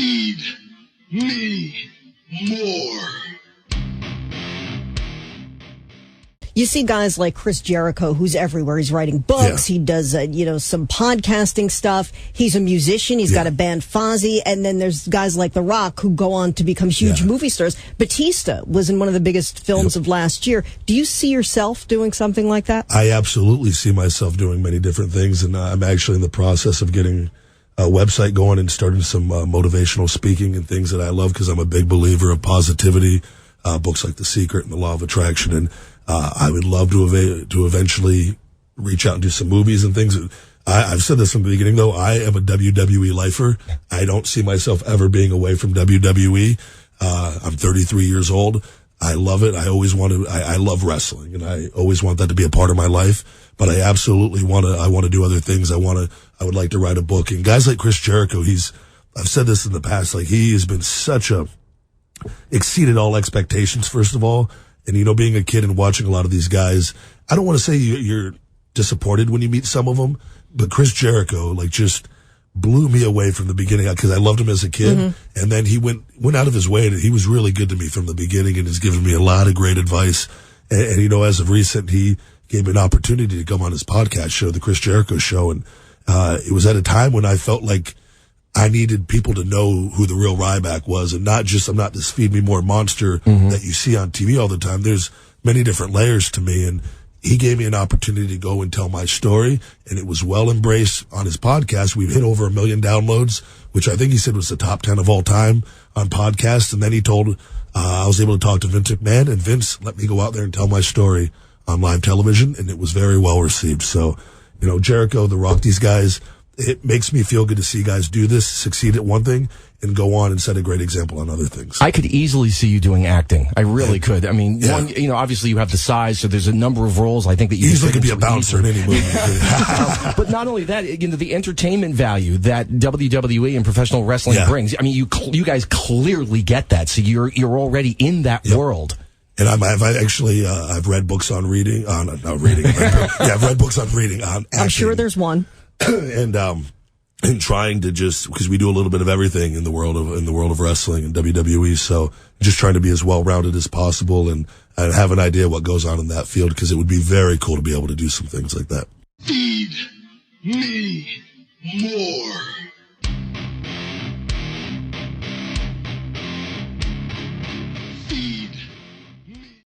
Feed me more. You see guys like Chris Jericho, who's everywhere. He's writing books. Yeah. He does, some podcasting stuff. He's a musician. He's got a band, Fozzy. And then there's guys like The Rock who go on to become huge movie stars. Batista was in one of the biggest films of last year. Do you see yourself doing something like that? I absolutely see myself doing many different things, and I'm actually in the process of getting a website going and starting some motivational speaking and things that I love, because I'm a big believer of positivity, books like The Secret and The Law of Attraction, and I would love to eventually reach out and do some movies and things. I've said this from the beginning, though. I am a WWE lifer. I don't see myself ever being away from WWE. I'm 33 years old. I love it. I always want to. I love wrestling, and I always want that to be a part of my life. But I absolutely want to. I want to do other things. I would like to write a book. And guys like Chris Jericho, I've said this in the past. Like, he has been exceeded all expectations. First of all. And, being a kid and watching a lot of these guys, I don't want to say you're disappointed when you meet some of them, but Chris Jericho, just blew me away from the beginning, because I loved him as a kid. Mm-hmm. And then he went out of his way, and he was really good to me from the beginning and has given me a lot of great advice. And as of recent, he gave me an opportunity to come on his podcast show, The Chris Jericho Show. And it was at a time when I felt like I needed people to know who the real Ryback was, and I'm not this feed me more monster that you see on TV all the time. There's many different layers to me, and he gave me an opportunity to go and tell my story, and it was well embraced on his podcast. We've hit over 1 million downloads, which I think he said was the top 10 of all time on podcasts. And then he told, I was able to talk to Vince McMahon, and Vince let me go out there and tell my story on live television, and it was very well received. So, Jericho, The Rock, these guys, it makes me feel good to see guys do this, succeed at one thing, and go on and set a great example on other things. I could easily see you doing acting. I really could. I mean, obviously you have the size, so there's a number of roles I think that you easily could be a bouncer in any movie. But not only that, the entertainment value that WWE and professional wrestling brings. I mean, you guys clearly get that, so you're already in that world. And I've read books on reading, not reading. I've read books on reading, on acting. I'm sure there's one. and trying to because we do a little bit of everything in the world of wrestling and WWE, so just trying to be as well rounded as possible and have an idea what goes on in that field, because it would be very cool to be able to do some things like that. Feed me more.